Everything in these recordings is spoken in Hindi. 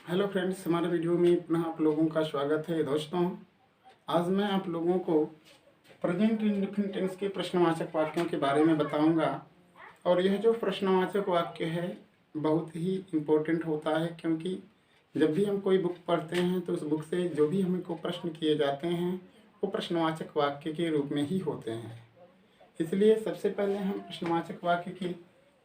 हेलो फ्रेंड्स, हमारे वीडियो में पुनः आप लोगों का स्वागत है। दोस्तों, आज मैं आप लोगों को प्रेजेंट इंडेफिनिट टेंस के प्रश्नवाचक वाक्यों के बारे में बताऊंगा। और यह जो प्रश्नवाचक वाक्य है बहुत ही इम्पोर्टेंट होता है, क्योंकि जब भी हम कोई बुक पढ़ते हैं तो उस बुक से जो भी हमें को प्रश्न किए जाते हैं वो प्रश्नवाचक वाक्य के रूप में ही होते हैं। इसलिए सबसे पहले हम प्रश्नवाचक वाक्य की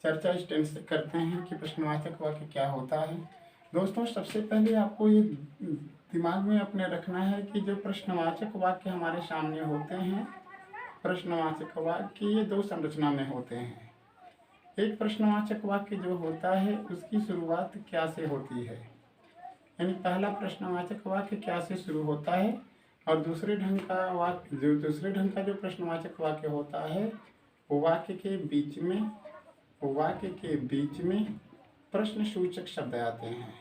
चर्चा इस टेंस से करते हैं कि प्रश्नवाचक वाक्य क्या होता है। दोस्तों, सबसे पहले आपको ये दिमाग में अपने रखना है कि जो प्रश्नवाचक वाक्य हमारे सामने होते हैं, प्रश्नवाचक वाक्य ये दो संरचना में होते हैं। एक प्रश्नवाचक वाक्य जो होता है उसकी शुरुआत क्या से होती है, यानी पहला प्रश्नवाचक वाक्य क्या से शुरू होता है, और दूसरे ढंग का जो प्रश्नवाचक वाक्य होता है वो वाक्य के बीच में प्रश्नसूचक शब्द आते हैं।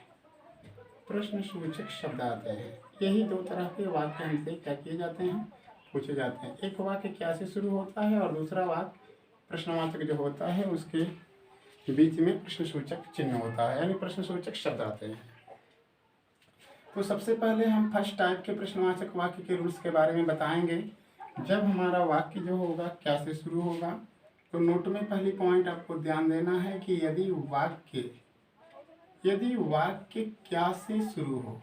यही दो तरह के वाक्य हमसे क्या किए जाते हैं, पूछे जाते हैं। एक वाक्य क्या से शुरू होता है और दूसरा वाक्य प्रश्नवाचक जो होता है उसके बीच में प्रश्नसूचक चिन्ह होता है, यानी प्रश्नसूचक शब्द आते हैं। तो सबसे पहले हम फर्स्ट टाइप के प्रश्नवाचक वाक्य के रूल्स के बारे में बताएंगे। जब हमारा वाक्य जो होगा क्या से शुरू होगा, तो नोट में पहली पॉइंट आपको ध्यान देना है कि यदि वाक्य क्या से शुरू हो,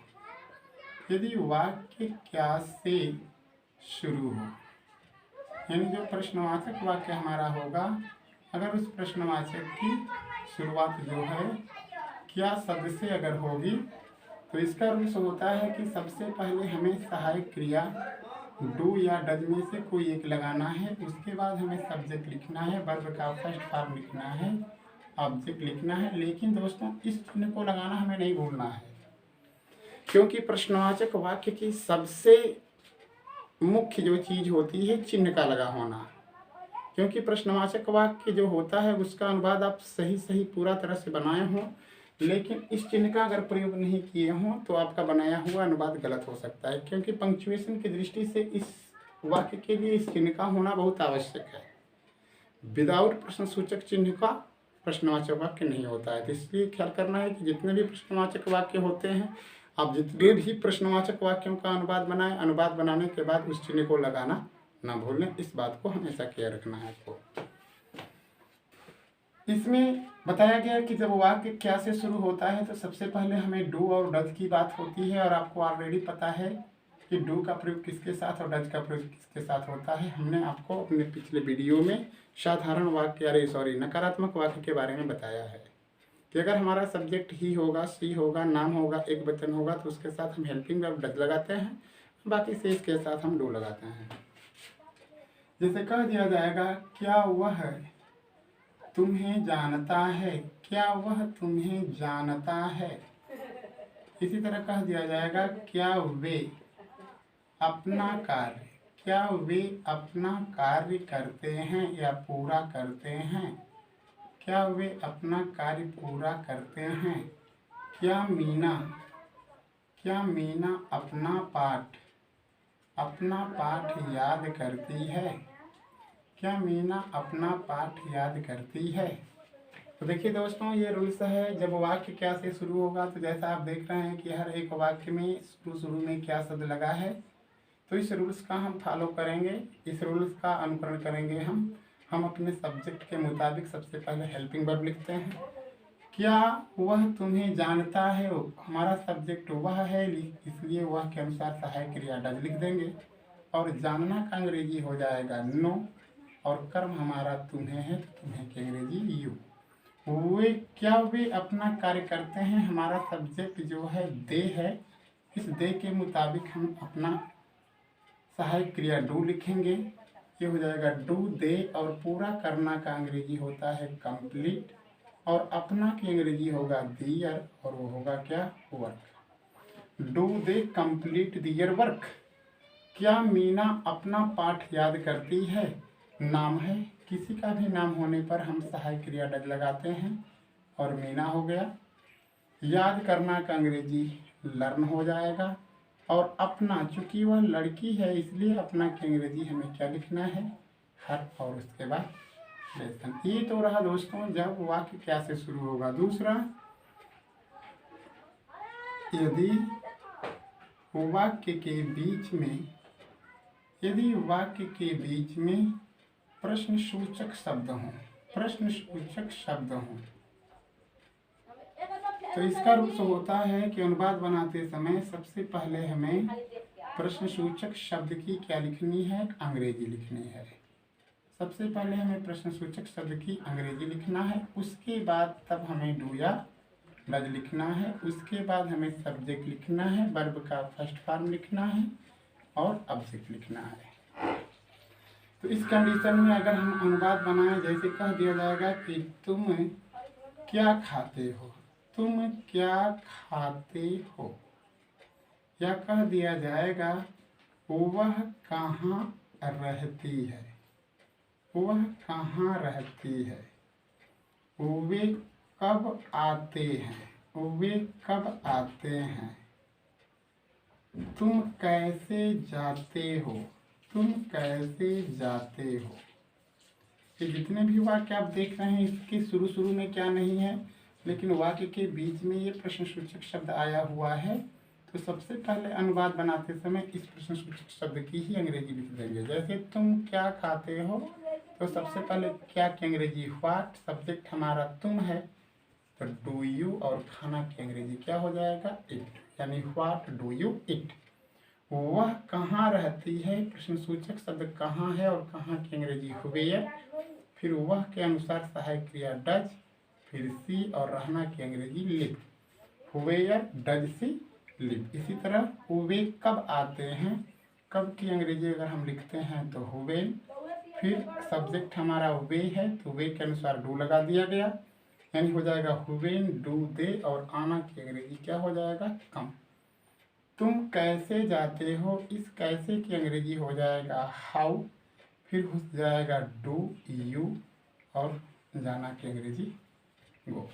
यानी जो प्रश्नवाचक वाक्य हमारा होगा, अगर उस प्रश्नवाचक की शुरुआत जो है क्या शब्द से अगर होगी, तो इसका रूल्स होता है कि सबसे पहले हमें सहायक क्रिया डू या डज में से कोई एक लगाना है। उसके बाद हमें सब्जेक्ट लिखना है, वर्ब का फर्स्ट फॉर्म लिखना है, ऑब्जेक्ट लिखना है। लेकिन दोस्तों, इस चिन्ह को लगाना हमें नहीं भूलना है, क्योंकि प्रश्नवाचक वाक्य की सबसे मुख्य जो चीज होती है चिन्ह का लगा होना। क्योंकि प्रश्नवाचक वाक्य जो होता है उसका अनुवाद आप सही पूरा तरह से बनाए हों, लेकिन इस चिन्ह का अगर प्रयोग नहीं किए हों तो आपका बनाया हुआ अनुवाद गलत हो सकता है। क्योंकि पंक्चुएशन की दृष्टि से इस वाक्य के लिए इस चिन्ह का होना बहुत आवश्यक है। विदाउट प्रश्नसूचक चिन्ह का प्रश्नवाचक वाक्य नहीं होता है। तो इसलिए ख्याल करना है कि जितने भी प्रश्नवाचक वाक्य होते हैं, आप जितने भी प्रश्नवाचक वाक्यों का अनुवाद बनाएं, अनुवाद बनाने के बाद उस चिन्ह को लगाना ना भूलें। इस बात को हमेशा केयर रखना है आपको। इसमें बताया गया कि जब वाक्य क्या से शुरू होता है तो सबसे पहले हमें डू और डज की बात होती है। और आपको ऑलरेडी पता है कि डू का प्रयोग किसके साथ और डज का प्रयोग किसके साथ होता है। हमने आपको अपने पिछले वीडियो में साधारण वाक्य नकारात्मक वाक्य के बारे में बताया है कि अगर हमारा सब्जेक्ट ही होगा, सी होगा, नाम होगा, एक वचन होगा, तो उसके साथ हम हेल्पिंग वर्ब डज लगाते हैं, बाकी से इसके साथ हम डू लगाते हैं। जैसे कह दिया जाएगा क्या वह तुम्हें जानता है, क्या वह तुम्हें जानता है। इसी तरह कह दिया जाएगा क्या वे अपना कार्य करते हैं या पूरा करते हैं। क्या वे अपना कार्य पूरा करते हैं। क्या मीना अपना पाठ याद करती है। क्या मीना अपना पाठ याद करती है। तो देखिए दोस्तों, ये रूल्स है। जब वाक्य क्या से शुरू होगा, तो जैसा आप देख रहे हैं कि हर एक वाक्य में शुरू में क्या शब्द लगा है, तो इस रूल्स का हम फॉलो करेंगे, इस रूल्स का अनुकरण करेंगे। हम अपने सब्जेक्ट के मुताबिक सबसे पहले हेल्पिंग वर्ब लिखते हैं। क्या वह तुम्हें जानता है, हमारा सब्जेक्ट वह है, इसलिए वह के अनुसार सहायक क्रिया डज लिख देंगे। और जानना का अंग्रेजी हो जाएगा नो, और कर्म हमारा तुम्हें है तो तुम्हें की अंग्रेजी यू। वे अपना कार्य करते हैं, हमारा सब्जेक्ट जो है दे है, इस दे के मुताबिक हम अपना सहायक क्रिया डू लिखेंगे। ये हो जाएगा डू दे, और पूरा करना का अंग्रेजी होता है कंप्लीट, और अपना की अंग्रेजी होगा दियर, और वो होगा क्या, work. Do they complete their work. क्या मीना अपना पाठ याद करती है, नाम है, किसी का भी नाम होने पर हम सहायक क्रिया डज लगाते हैं, और मीना हो गया। याद करना का अंग्रेजी लर्न हो जाएगा, और अपना, चूंकि वह लड़की है इसलिए अपना की अंग्रेजी हमें क्या लिखना है, हर, और उसके बाद लेसन। ये तो रहा दोस्तों जब वाक्य क्या से शुरू होगा। दूसरा, यदि वाक्य के बीच में प्रश्नसूचक शब्द हों तो इसका रूप होता है कि अनुवाद बनाते समय सबसे पहले हमें प्रश्नसूचक शब्द की क्या लिखनी है, अंग्रेजी लिखनी है। सबसे पहले हमें प्रश्नसूचक शब्द की अंग्रेजी लिखना है, उसके बाद तब हमें डू या डज लिखना है, उसके बाद हमें सब्जेक्ट लिखना है, वर्ब का फर्स्ट फॉर्म लिखना है और ऑब्जेक्ट लिखना है। तो इस कंडीशन में अगर हम अनुवाद बनाएं, जैसे कह दिया जाएगा कि तुम क्या खाते हो, तुम क्या खाते हो, या कह दिया जाएगा वह कहाँ रहती है, वह कहाँ रहती है, वे कब आते हैं, वे कब आते हैं, तुम कैसे जाते हो, तुम कैसे जाते हो। ये जितने भी वाक्य आप देख रहे हैं इसके शुरू में क्या नहीं है, लेकिन वाक्य के बीच में ये प्रश्नसूचक शब्द आया हुआ है। तो सबसे पहले अनुवाद बनाते समय इस प्रश्नसूचक शब्द की ही अंग्रेजी लिख देंगे। जैसे तुम क्या खाते हो, तो सबसे पहले क्या की अंग्रेजी व्हाट, सब्जेक्ट हमारा तुम है तो डू यू, और खाना की अंग्रेजी क्या हो जाएगा, इट, यानी व्हाट डू यू इट। वह कहाँ रहती है, प्रश्नसूचक शब्द कहाँ है और कहाँ की अंग्रेजी वेयर, फिर वह के अनुसार सहायक क्रिया डज, फिर सी और रहना की अंग्रेजी live, where does she live. इसी तरह वे कब आते हैं, कब की अंग्रेजी अगर हम लिखते हैं तो व्हेन, फिर सब्जेक्ट हमारा वे है तो वे के अनुसार डू लगा दिया गया, यानी हो जाएगा व्हेन डू दे, और आना की अंग्रेजी क्या हो जाएगा, कम। तुम कैसे जाते हो, इस कैसे की अंग्रेजी हो जाएगा हाउ, फिर हो जाएगा डू यू, और जाना की अंग्रेजी गो।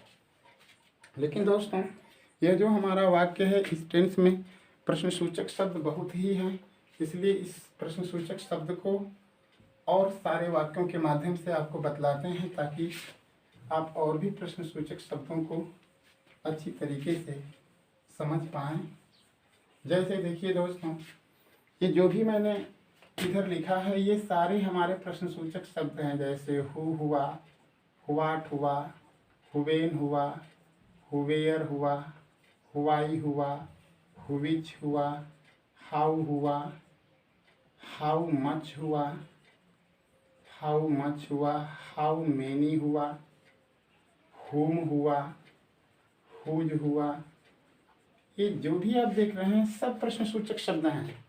लेकिन दोस्तों यह जो हमारा वाक्य है इस टेंस में प्रश्नसूचक शब्द बहुत ही हैं, इसलिए इस प्रश्नसूचक शब्द को और सारे वाक्यों के माध्यम से आपको बतलाते हैं ताकि आप और भी प्रश्नसूचक शब्दों को अच्छी तरीके से समझ पाएँ। जैसे देखिए दोस्तों, ये जो भी मैंने इधर लिखा है ये सारे हमारे प्रश्नसूचक शब्द हैं। जैसे हुआ, व्हाट हुआ, व्हेन हुआ, वेयर हुआ, व्हाई हुआ, व्हिच हुआ, हाउ हुआ, हाउ मच हुआ, हाउ मेनी हुआ, हुम हुआ, हुज हुआ। ये जो भी आप देख रहे हैं सब प्रश्नसूचक शब्द हैं।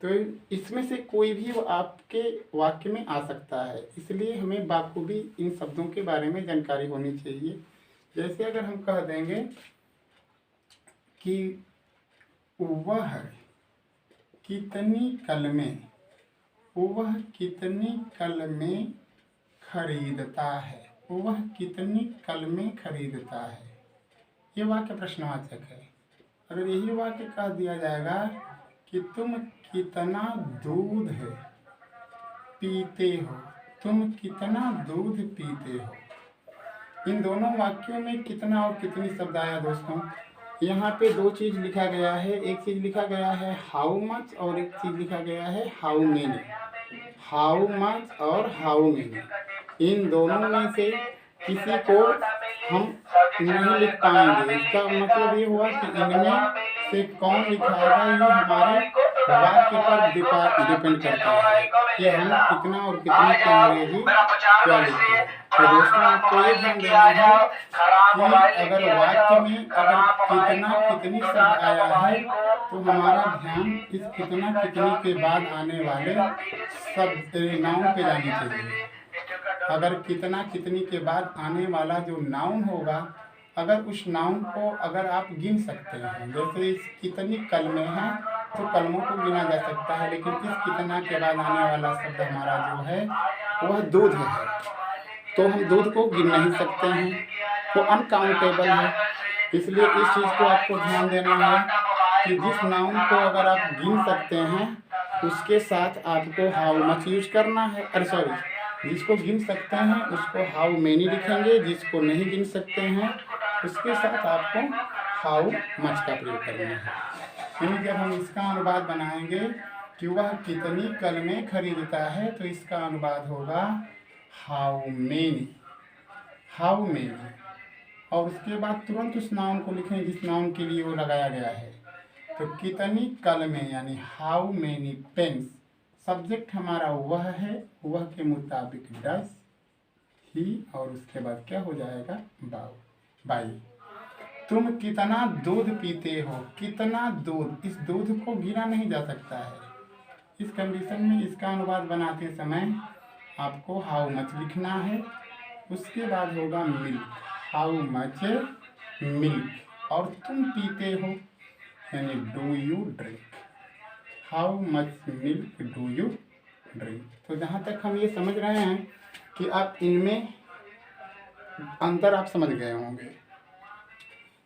तो इसमें से कोई भी वो आपके वाक्य में आ सकता है, इसलिए हमें बाखूबी इन शब्दों के बारे में जानकारी होनी चाहिए। जैसे अगर हम कह देंगे कि वह कितनी कलमें, वह कितनी कलमें खरीदता है, वह कितनी कलमें खरीदता है, ये वाक्य प्रश्नवाचक है। अगर यही वाक्य कह दिया जाएगा कि तुम कितना दूध पीते हो, तुम कितना दूध पीते हो, इन दोनों वाक्यों में कितना और कितनी शब्द आया दोस्तों। यहाँ पे दो चीज़ लिखा गया है, एक चीज़ लिखा गया है हाउ मच और एक चीज़ लिखा गया है हाउ मेनी। हाउ मच और हाउ मेनी, इन दोनों में से किसी को हम नहीं लिख पाएंगे। इसका मतलब ये हुआ कि इनमें से कौन लिखाएगा ये हमारे वाक्य पर डिपेंड करता है कि हम कितना और कितनी की अंग्रेजी क्या लिखें। तो दोस्तों आपको ये ध्यान देना है कि अगर वाक्य में अगर कितना कितनी शब्द आया है तो हमारा ध्यान इस कितना कितनी के बाद आने वाले शब्द नाउन पे जानी चाहिए। अगर कितना कितनी के बाद आने वाला जो नाउन होगा, अगर उस नाउन को अगर आप गिन सकते हैं, जैसे इस कितनी कलमें हैं तो कलमों को गिना जा सकता है, लेकिन इस कितना के बाद आने वाला शब्द हमारा जो है वह दूध है, तो हम दूध को गिन नहीं सकते हैं, वो अनकाउंटेबल है। इसलिए इस चीज़ को आपको ध्यान देना है कि जिस नाउन को अगर आप गिन सकते हैं उसके साथ आपको हाउ मच यूज करना है, जिसको गिन सकते हैं उसको हाउ मेनी लिखेंगे, जिसको नहीं गिन सकते हैं उसके साथ आपको हाउ मच का प्रयोग करना है। यानी जब हम इसका अनुवाद बनाएंगे कि वह कितनी कलमें खरीदता है, तो इसका अनुवाद होगा हाउ मेनी, हाउ मेनी। और उसके बाद तुरंत उस नाउन को लिखें जिस नाउन के लिए वो लगाया गया है। तो कितनी कलमें यानी हाउ मेनी पेन्स, सब्जेक्ट हमारा वह है, वह के मुताबिक डस ही, और उसके बाद क्या हो जाएगा बाई। तुम कितना दूध पीते हो, कितना दूध, इस दूध को गिना नहीं जा सकता है। इस कंडीशन में इसका अनुवाद बनाते समय आपको हाउ मच लिखना है। उसके बाद होगा मिल्क, हाउ मच मिल्क, और तुम पीते हो यानी do you drink, how much milk do you drink. तो जहाँ तक हम ये समझ रहे हैं कि आप इनमें अंतर आप समझ गए होंगे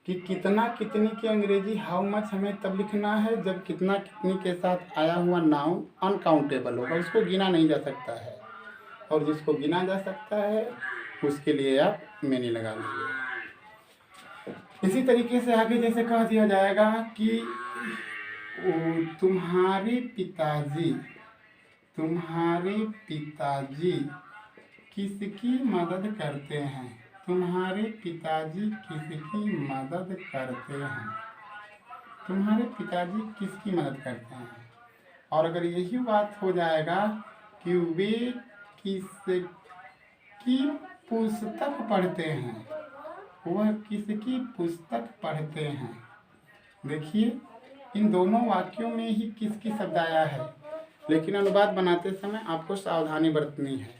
कि कितना कितनी की अंग्रेजी हाउ मच हमें तब लिखना है जब कितना कितनी के साथ आया हुआ नाउन अनकाउंटेबल होगा, उसको गिना नहीं जा सकता है, और जिसको गिना जा सकता है उसके लिए आप मैनी लगा लीजिए। इसी तरीके से आगे जैसे कह दिया जाएगा कि तुम्हारे पिताजी, तुम्हारे पिताजी किसकी मदद करते हैं, तुम्हारे पिताजी किसकी मदद करते हैं, तुम्हारे पिताजी किसकी मदद करते हैं। और अगर यही बात हो जाएगा कि वे किसकी पुस्तक पढ़ते हैं, वह किसकी पुस्तक पढ़ते हैं। देखिए इन दोनों वाक्यों में ही किसकी शब्द आया है, लेकिन अनुवाद बनाते समय आपको सावधानी बरतनी है।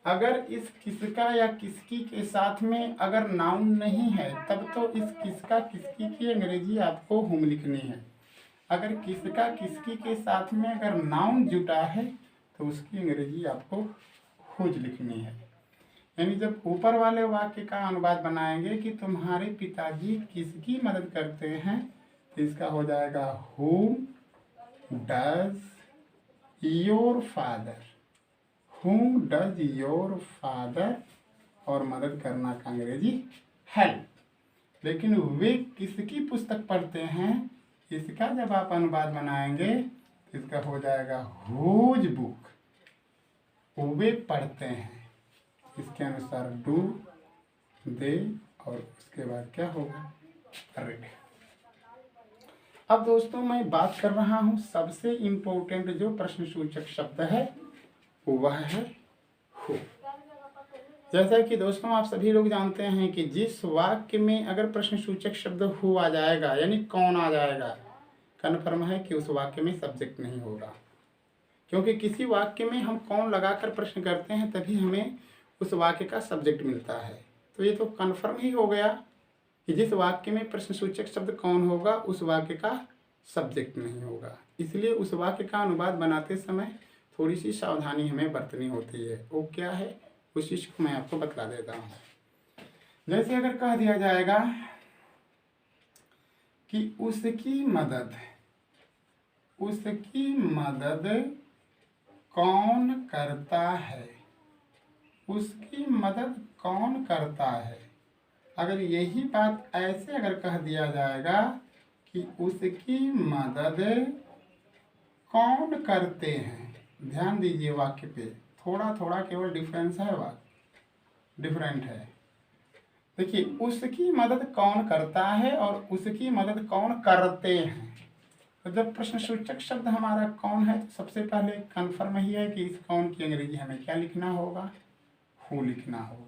अगर इस किसका या किसकी के साथ में अगर नाउन नहीं है तब तो इस किसका किसकी की अंग्रेजी आपको हुम लिखनी है। अगर किसका किसकी के साथ में अगर नाउन जुटा है तो उसकी अंग्रेजी आपको हुज लिखनी है। यानी जब ऊपर वाले वाक्य का अनुवाद बनाएंगे कि तुम्हारे पिताजी किसकी मदद करते हैं, तो इसका हो जाएगा whom does your father, whom does your father, और मदद करना का अंग्रेजी हेल्प। लेकिन वे किसकी पुस्तक पढ़ते हैं, इसका जब आप अनुवाद बनाएंगे तो इसका हो जाएगा whose बुक, वे पढ़ते हैं, इसके अनुसार डू दे, और उसके बाद क्या होगा रेड। अब दोस्तों मैं बात कर रहा हूँ सबसे इम्पोर्टेंट जो प्रश्नसूचक शब्द है वह है हु। जैसा कि दोस्तों आप सभी लोग जानते हैं कि जिस वाक्य में अगर प्रश्नसूचक शब्द हु आ जाएगा यानी कौन आ जाएगा, कन्फर्म है कि उस वाक्य में सब्जेक्ट नहीं होगा, क्योंकि किसी वाक्य में हम कौन लगाकर प्रश्न करते हैं तभी हमें उस वाक्य का सब्जेक्ट मिलता है। तो ये तो कन्फर्म ही हो गया कि जिस वाक्य में प्रश्नसूचक शब्द कौन होगा उस वाक्य का सब्जेक्ट नहीं होगा। इसलिए उस वाक्य का अनुवाद बनाते समय थोड़ी सी सावधानी हमें बरतनी होती है। वो क्या है उस चीज़ को मैं आपको बतला देता हूँ। जैसे अगर कह दिया जाएगा कि उसकी मदद, उसकी मदद कौन करता है, उसकी मदद कौन करता है। अगर यही बात ऐसे अगर कह दिया जाएगा कि उसकी मदद कौन करते हैं, ध्यान दीजिए वाक्य पे थोड़ा थोड़ा केवल डिफरेंस है, वाक्य डिफरेंट है। देखिए उसकी मदद कौन करता है और उसकी मदद कौन करते हैं। तो जब प्रश्नसूचक शब्द हमारा कौन है तो सबसे पहले कन्फर्म ही है कि इस कौन की अंग्रेजी हमें क्या लिखना होगा, हु लिखना होगा।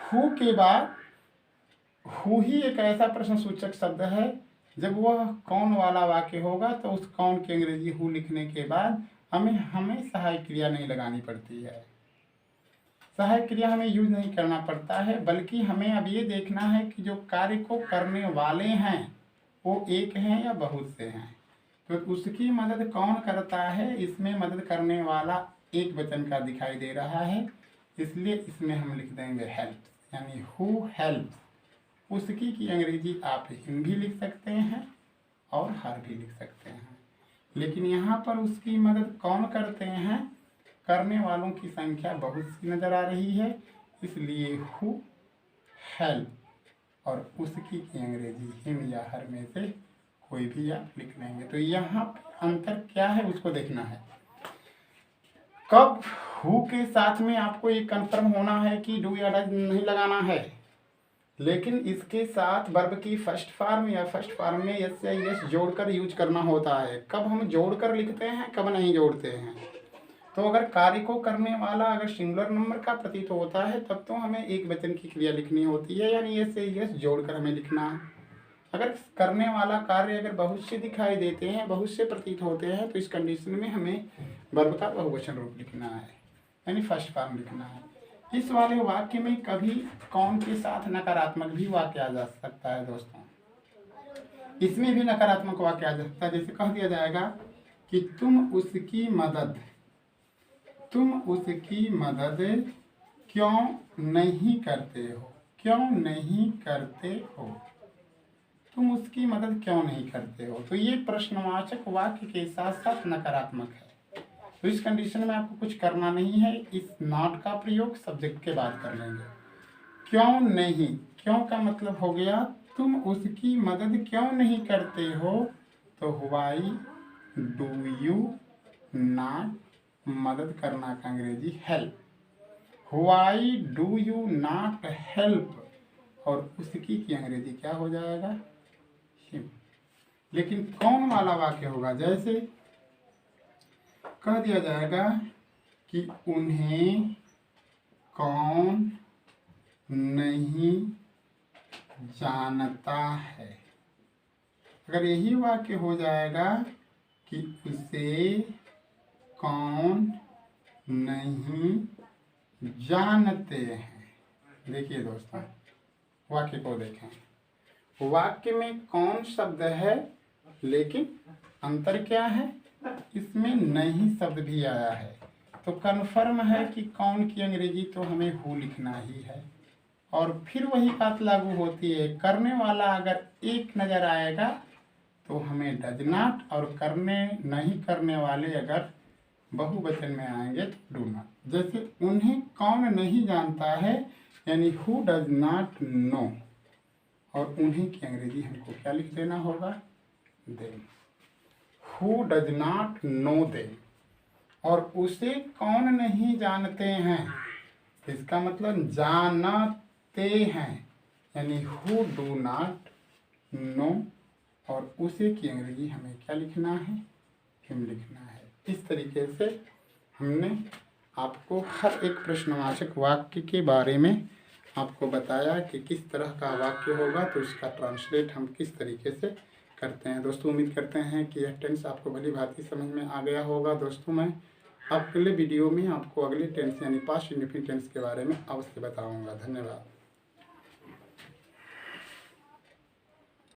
हु के बाद हु ही एक ऐसा प्रश्नसूचक शब्द है जब वह कौन वाला वाक्य होगा तो उस कौन की अंग्रेजी हु लिखने के बाद हमें सहायक क्रिया नहीं लगानी पड़ती है। सहायक क्रिया हमें यूज नहीं करना पड़ता है, बल्कि हमें अब ये देखना है कि जो कार्य को करने वाले हैं वो एक हैं या बहुत से हैं। तो उसकी मदद कौन करता है, इसमें मदद करने वाला एक वचन का दिखाई दे रहा है, इसलिए इसमें हम लिख देंगे हेल्प, यानी हु हेल्प। उसकी की अंग्रेजी आप हिम भी लिख सकते हैं और हर भी लिख सकते हैं, लेकिन यहाँ पर उसकी मदद कौन करते हैं, करने वालों की संख्या बहुत सी नज़र आ रही है, इसलिए हु हेल्प और उसकी की अंग्रेजी हिम या हर में से कोई भी आप लिख लेंगे। तो यहाँ पे अंतर क्या है उसको देखना है। कब हु के साथ में आपको ये कंफर्म होना है कि डू या डज नहीं लगाना है, लेकिन इसके साथ वर्ब की फर्स्ट फॉर्म या फर्स्ट फॉर्म में यस या यस जोड़कर यूज करना होता है। कब हम जोड़कर लिखते हैं, कब नहीं जोड़ते हैं। तो अगर कार्य को करने वाला अगर सिंगुलर नंबर का प्रतीत होता है तब तो हमें एक वचन की क्रिया लिखनी होती है, यानी यस या यस जोड़कर हमें लिखना है। अगर करने वाला कार्य अगर बहुत से दिखाई देते हैं, बहुत से प्रतीत होते हैं, तो इस कंडीशन में हमें वर्ब का बहुवचन रूप लिखना है, यानी फर्स्ट फॉर्म लिखना है। इस वाले वाक्य में कभी कौन के साथ नकारात्मक भी वाक्य आ जा सकता है दोस्तों। इसमें भी नकारात्मक वाक्य आ जा सकता है। जैसे कह दिया जाएगा कि तुम उसकी मदद क्यों नहीं करते हो, क्यों नहीं करते हो, तुम उसकी मदद क्यों नहीं करते हो। तो ये प्रश्नवाचक वाक्य के साथ साथ नकारात्मक है। तो इस कंडीशन में आपको कुछ करना नहीं है, इस नॉट का प्रयोग सब्जेक्ट के बाद कर लेंगे। क्यों नहीं, क्यों का मतलब हो गया तुम उसकी मदद क्यों नहीं करते हो। तो व्हाई डू यू नॉट, मदद करना का अंग्रेजी help. Why do you not help, और उसकी की अंग्रेजी क्या हो जाएगा, हिम। लेकिन कौन वाला वाक्य होगा, जैसे कह दिया जाएगा कि उन्हें कौन नहीं जानता है। अगर यही वाक्य हो जाएगा कि उसे कौन नहीं जानते हैं। देखिए दोस्तों वाक्य को देखें, वाक्य में कौन शब्द है, लेकिन अंतर क्या है, इसमें नहीं शब्द भी आया है। तो कन्फर्म है कि कौन की अंग्रेजी तो हमें हु लिखना ही है। और फिर वही बात लागू होती है, करने वाला अगर एक नज़र आएगा तो हमें डज नॉट, और नहीं करने वाले अगर बहुवचन में आएंगे तो डू नॉट। जैसे उन्हें कौन नहीं जानता है, यानी हु डज नॉट नो, और उन्हें की अंग्रेजी हमको क्या लिख देना होगा, them. Who does not know them, और उसे कौन नहीं जानते हैं, इसका मतलब जानते हैं, यानी हु डू नॉट नो, और उसे की अंग्रेजी हमें क्या लिखना है, हिम लिखना है। इस तरीके से हमने आपको हर एक प्रश्नवाचक वाक्य के बारे में आपको बताया कि किस तरह का वाक्य होगा, तो उसका ट्रांसलेट हम किस तरीके से करते हैं। दोस्तों उम्मीद करते हैं कि यह टेंस आपको भली भांति समझ में आ गया होगा। दोस्तों मैं अगले वीडियो में आपको अगले टेंस यानी पास्ट इंडेफिनिट टेंस के बारे में अवश्य बताऊंगा। धन्यवाद।